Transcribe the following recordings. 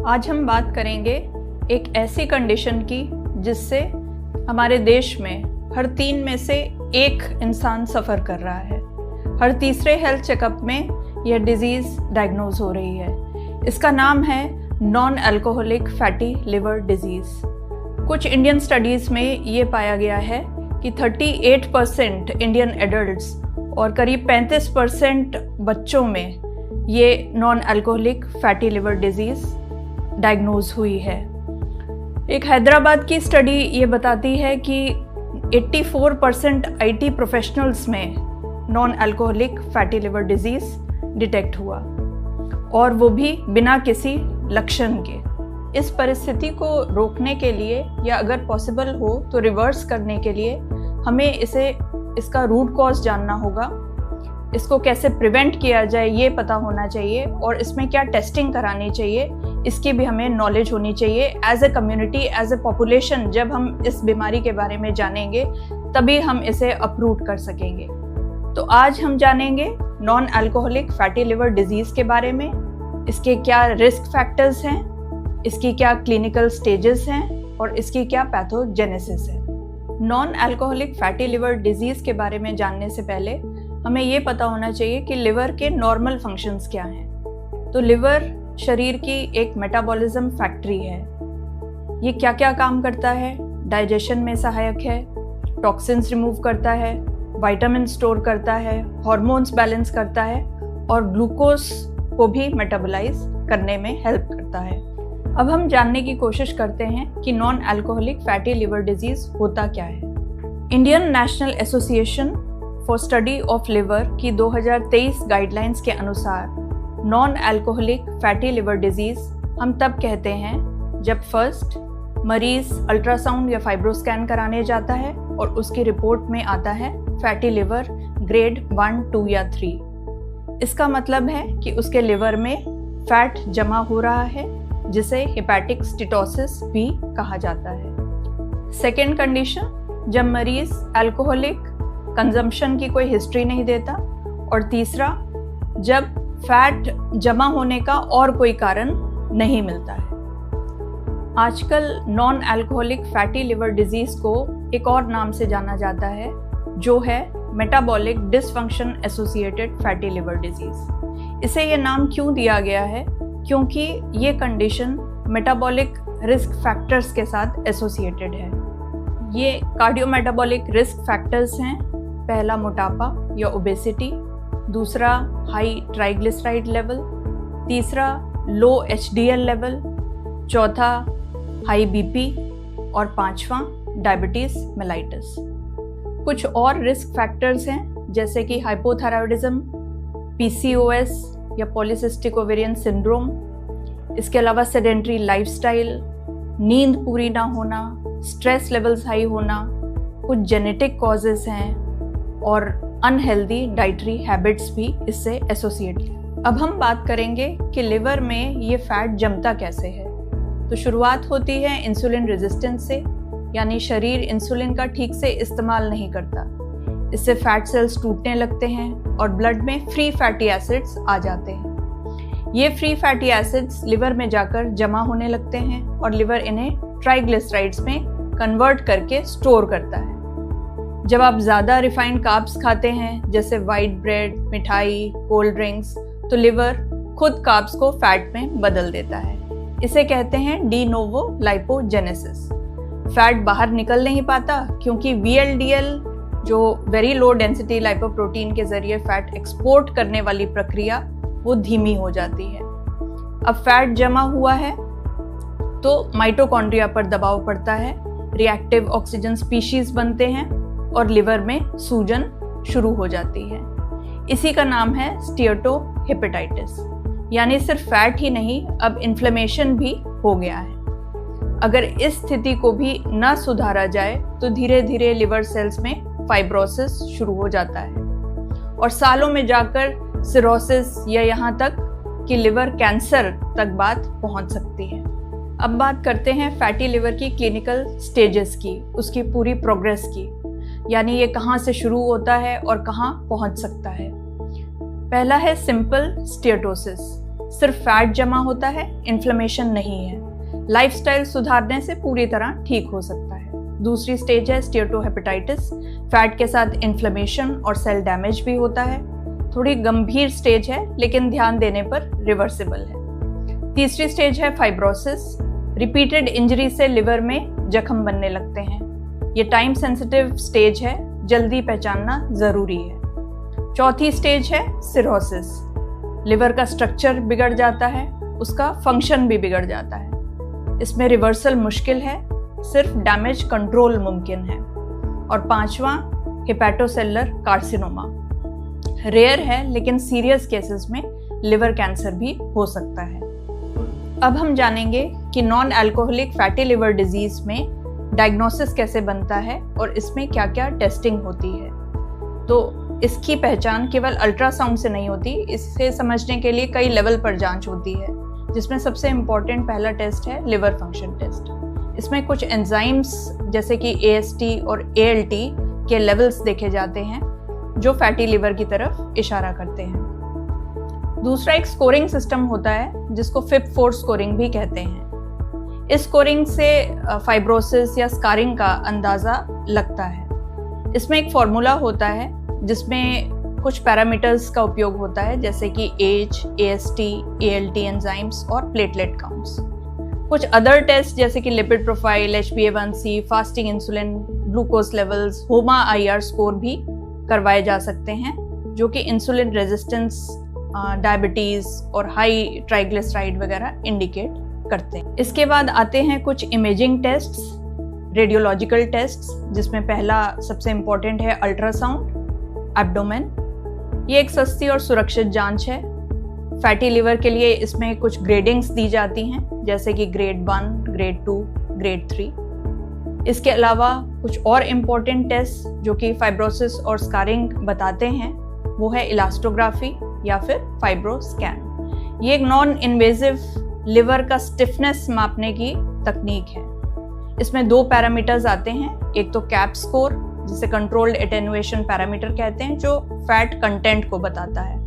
आज हम बात करेंगे एक ऐसी कंडीशन की जिससे हमारे देश में हर 3 में से 1 इंसान सफ़र कर रहा है। हर तीसरे हेल्थ चेकअप में यह डिजीज़ डायग्नोज हो रही है। इसका नाम है non alcoholic fatty liver disease. कुछ इंडियन स्टडीज़ में ये पाया गया है कि 38% इंडियन एडल्ट्स और करीब 35% बच्चों में ये non alcoholic fatty liver disease diagnose हुई है। एक हैदराबाद की स्टडी ये बताती है कि 84% आईटी प्रोफेशनल्स में non alcoholic fatty liver disease detect हुआ, और वो भी बिना किसी लक्षण के। इस परिस्थिति को रोकने के लिए या अगर पॉसिबल हो तो रिवर्स करने के लिए हमें इसका रूट कॉज जानना होगा। इसको कैसे प्रिवेंट किया जाए ये पता होना चाहिए, और इसमें क्या टेस्टिंग करानी चाहिए इसकी भी हमें नॉलेज होनी चाहिए। As a community, as a population, जब हम इस बीमारी के बारे में जानेंगे तभी हम इसे अप्रूव कर सकेंगे। तो आज हम जानेंगे non alcoholic fatty liver disease के बारे में, इसके क्या रिस्क फैक्टर्स हैं, इसकी क्या क्लिनिकल स्टेजेस हैं और इसकी क्या पैथोजेनेसिस है। Non alcoholic fatty liver disease के बारे में जानने से पहले हमें ये पता होना चाहिए कि लिवर के नॉर्मल फंक्शंस क्या हैं। तो लिवर शरीर की एक मेटाबॉलिज्म फैक्ट्री है। ये क्या क्या काम करता है? डाइजेशन में सहायक है, टॉक्सिन्स रिमूव करता है, विटामिन स्टोर करता है, हार्मोन्स बैलेंस करता है और ग्लूकोज को भी मेटाबोलाइज करने में हेल्प करता है। अब हम जानने की कोशिश करते हैं कि non alcoholic fatty liver disease होता क्या है। Indian national association for study of liver की 2023 गाइडलाइंस के अनुसार non alcoholic fatty liver disease हम तब कहते हैं जब फर्स्ट मरीज़ अल्ट्रासाउंड या फाइब्रोस्कैन कराने जाता है और उसकी रिपोर्ट में आता है फैटी लिवर ग्रेड 1, 2 या 3। इसका मतलब है कि उसके लिवर में फैट जमा हो रहा है, जिसे हेपेटिक स्टीटोसिस भी कहा जाता है। सेकेंड कंडीशन, जब मरीज़ अल्कोहलिक कंजम्पशन की कोई हिस्ट्री नहीं देता, और तीसरा जब फैट जमा होने का और कोई कारण नहीं मिलता है। आजकल non alcoholic fatty liver disease को एक और नाम से जाना जाता है, जो है metabolic dysfunction associated fatty liver disease. इसे ये नाम क्यों दिया गया है? क्योंकि ये कंडीशन मेटाबॉलिक रिस्क फैक्टर्स के साथ एसोसिएटेड है। ये कार्डियोमेटाबॉलिक रिस्क फैक्टर्स हैं। पहला, मोटापा या ओबेसिटी, दूसरा हाई ट्राइग्लिसराइड लेवल, तीसरा लो एचडीएल लेवल, चौथा हाई बीपी और पांचवा डायबिटीज़ मेलाइटस। कुछ और रिस्क फैक्टर्स हैं जैसे कि हाइपोथायराइडिज्म, पीसीओएस या पॉलीसिस्टिक ओवेरियन सिंड्रोम। इसके अलावा सेडेंट्री लाइफस्टाइल, नींद पूरी ना होना, स्ट्रेस लेवल्स हाई होना, कुछ जेनेटिक कॉजेज़ हैं और अनहेल्दी डाइटरी हैबिट्स भी इससे एसोसिएट हैं। अब हम बात करेंगे कि लिवर में ये फैट जमता कैसे है। तो शुरुआत होती है इंसुलिन रेजिस्टेंस से, यानी शरीर इंसुलिन का ठीक से इस्तेमाल नहीं करता। इससे फैट सेल्स टूटने लगते हैं और ब्लड में फ्री फैटी एसिड्स आ जाते हैं। ये फ्री फैटी एसिड्स लिवर में जाकर जमा होने लगते हैं और लिवर इन्हें ट्राइग्लिसराइड्स में कन्वर्ट करके स्टोर करता है। जब आप ज़्यादा रिफाइंड कार्ब्स खाते हैं जैसे वाइट ब्रेड, मिठाई, कोल्ड ड्रिंक्स, तो लिवर खुद कार्ब्स को फैट में बदल देता है। इसे कहते हैं डी नोवो लाइपोजेनेसिस। फैट बाहर निकल नहीं पाता क्योंकि VLDL जो वेरी लो डेंसिटी लाइपोप्रोटीन के जरिए फैट एक्सपोर्ट करने वाली प्रक्रिया वो धीमी हो जाती है। अब फैट जमा हुआ है तो माइटोकॉन्ड्रिया पर दबाव पड़ता है, रिएक्टिव ऑक्सीजन स्पीशीज बनते हैं और लिवर में सूजन शुरू हो जाती है। इसी का नाम है स्टीएटोहेपेटाइटिस, यानी सिर्फ फैट ही नहीं, अब इन्फ्लेमेशन भी हो गया है। अगर इस स्थिति को भी न सुधारा जाए तो धीरे धीरे लिवर सेल्स में फाइब्रोसिस शुरू हो जाता है और सालों में जाकर सिरोसिस या यहाँ तक कि लिवर कैंसर तक बात पहुँच सकती है। अब बात करते हैं फैटी लिवर की क्लिनिकल स्टेजेस की, उसकी पूरी प्रोग्रेस की, यानी ये कहाँ से शुरू होता है और कहाँ पहुँच सकता है। पहला है सिंपल स्टीएटोसिस। सिर्फ फैट जमा होता है, इन्फ्लेमेशन नहीं है। लाइफस्टाइल सुधारने से पूरी तरह ठीक हो सकता है। दूसरी स्टेज है स्टीएटोहेपेटाइटिस। फैट के साथ इन्फ्लेमेशन और सेल डैमेज भी होता है। थोड़ी गंभीर स्टेज है लेकिन ध्यान देने पर रिवर्सिबल है। तीसरी स्टेज है फाइब्रोसिस। रिपीटेड इंजरी से लिवर में जख्म बनने लगते हैं। ये टाइम सेंसिटिव स्टेज है, जल्दी पहचानना जरूरी है। चौथी स्टेज है सिरोसिस। लिवर का स्ट्रक्चर बिगड़ जाता है, उसका फंक्शन भी बिगड़ जाता है। इसमें रिवर्सल मुश्किल है, सिर्फ डैमेज कंट्रोल मुमकिन है। और पांचवा हेपेटोसेलुलर कार्सिनोमा। रेयर है लेकिन सीरियस केसेस में लिवर कैंसर भी हो सकता है। अब हम जानेंगे कि non alcoholic fatty liver disease में डायग्नोसिस कैसे बनता है और इसमें क्या क्या टेस्टिंग होती है। तो इसकी पहचान केवल अल्ट्रासाउंड से नहीं होती, इसे समझने के लिए कई लेवल पर जांच होती है, जिसमें सबसे इम्पोर्टेंट पहला टेस्ट है लिवर फंक्शन टेस्ट। इसमें कुछ एंजाइम्स जैसे कि AST और ALT के लेवल्स देखे जाते हैं जो फैटी लिवर की तरफ इशारा करते हैं। दूसरा एक स्कोरिंग सिस्टम होता है जिसको FIB-4 स्कोरिंग भी कहते हैं। इस स्कोरिंग से फाइब्रोसिस या स्कारिंग का अंदाज़ा लगता है। इसमें एक फॉर्मूला होता है जिसमें कुछ पैरामीटर्स का उपयोग होता है जैसे कि एज, AST, ALT एंजाइम्स और प्लेटलेट काउंट्स। कुछ अदर टेस्ट जैसे कि lipid profile, HbA1c, fasting insulin, glucose levels, HOMA-IR score भी करवाए जा सकते हैं जो कि इंसुलिन रेजिस्टेंस, डायबिटीज़ और हाई ट्राइग्लिसराइड वगैरह इंडिकेट करते हैं। इसके बाद आते हैं कुछ इमेजिंग टेस्ट्स, रेडियोलॉजिकल टेस्ट्स, जिसमें पहला सबसे इम्पोर्टेंट है अल्ट्रासाउंड एब्डोमेन। ये एक सस्ती और सुरक्षित जांच है। फैटी लिवर के लिए इसमें कुछ ग्रेडिंग्स दी जाती हैं जैसे कि ग्रेड 1, ग्रेड 2, ग्रेड 3। इसके अलावा कुछ और इम्पोर्टेंट टेस्ट जो कि फाइब्रोसिस और स्कारिंग बताते हैं वो है इलास्टोग्राफी या फिर फाइब्रोस्कैन। ये एक नॉन इन्वेजिव लिवर का स्टिफनेस मापने की तकनीक है। इसमें 2 पैरामीटर्स आते हैं, एक तो कैप स्कोर जिसे कंट्रोल्ड एटेन्युएशन पैरामीटर कहते हैं जो फैट कंटेंट को बताता है,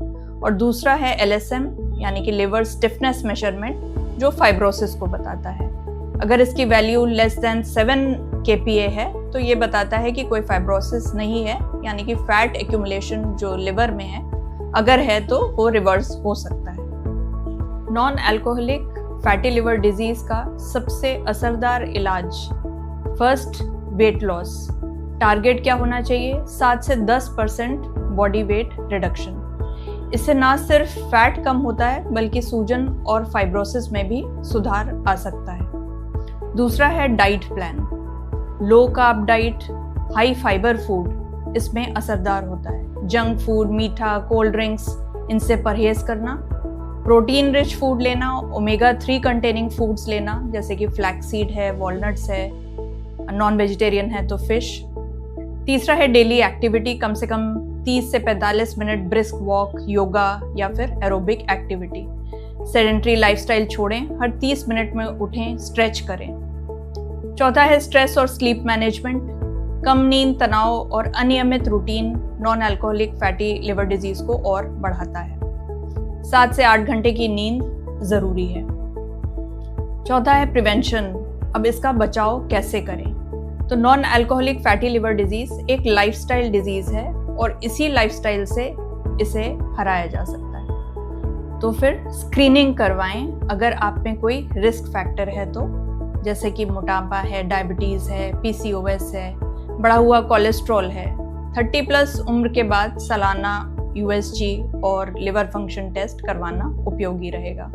और दूसरा है LSM यानी कि लिवर स्टिफनेस मेजरमेंट जो फाइब्रोसिस को बताता है। अगर इसकी वैल्यू लेस देन 7 kPa है तो ये बताता है कि कोई फाइब्रोसिस नहीं है, यानी कि फैट एक्यूमुलेशन जो लिवर में है अगर है तो वो रिवर्स हो सकता है। Non alcoholic fatty liver disease का सबसे असरदार इलाज, फर्स्ट वेट लॉस। टारगेट क्या होना चाहिए? 7 से 10% बॉडी वेट रिडक्शन। इससे ना सिर्फ फैट कम होता है बल्कि सूजन और फाइब्रोसिस में भी सुधार आ सकता है। दूसरा है diet plan. Low carb diet, high fibre food इसमें असरदार होता है। जंक फूड, मीठा, कोल्ड ड्रिंक्स इनसे परहेज करना। प्रोटीन रिच फूड लेना, ओमेगा 3 कंटेनिंग फूड्स लेना जैसे कि फ्लैक्सीड है, वॉलनट्स है, नॉन वेजिटेरियन है तो फिश। तीसरा है डेली एक्टिविटी, कम से कम 30 से 45 मिनट ब्रिस्क वॉक, योगा या फिर एरोबिक एक्टिविटी। सेडेंट्री लाइफस्टाइल छोड़ें, हर 30 मिनट में उठें, स्ट्रेच करें। चौथा है स्ट्रेस और स्लीप मैनेजमेंट। कम नींद, तनाव और अनियमित routine non alcoholic fatty liver disease को और बढ़ाता है। 7 से 8 घंटे की नींद जरूरी है। चौथा है प्रिवेंशन। अब इसका बचाव कैसे करें? तो non alcoholic fatty liver disease एक लाइफस्टाइल डिजीज है और इसी लाइफस्टाइल से इसे हराया जा सकता है। तो फिर स्क्रीनिंग करवाएं अगर आप में कोई रिस्क फैक्टर है तो, जैसे कि मोटापा है, डायबिटीज़ है, PCOS है, बढ़ा हुआ कोलेस्ट्रॉल है। 30+ उम्र के बाद सालाना USG और लिवर फंक्शन टेस्ट करवाना उपयोगी रहेगा।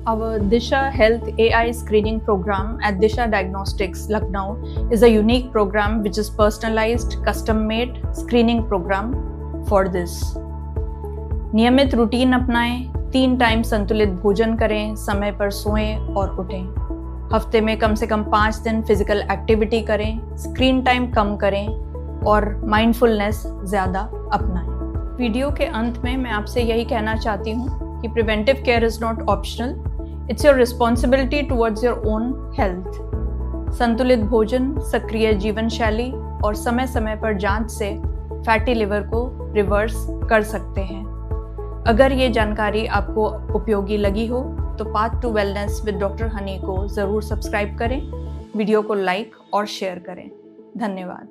Our Disha Health AI screening program at Disha Diagnostics, Lucknow is a unique program which is personalized, custom-made screening program for this. नियमित रूटीन अपनाएं, 3 टाइम संतुलित भोजन करें, समय पर सोएं और उठें। हफ्ते में कम से कम 5 दिन फिजिकल एक्टिविटी करें, स्क्रीन टाइम कम करें और माइंडफुलनेस ज़्यादा अपनाएं। वीडियो के अंत में मैं आपसे यही कहना चाहती हूँ कि preventive care is not optional, it's your responsibility towards your own health. संतुलित भोजन, सक्रिय जीवन शैली और समय समय पर जांच से फैटी लिवर को रिवर्स कर सकते हैं। अगर ये जानकारी आपको उपयोगी लगी हो तो path to wellness with doctor Honey को ज़रूर सब्सक्राइब करें, वीडियो को लाइक और शेयर करें। धन्यवाद।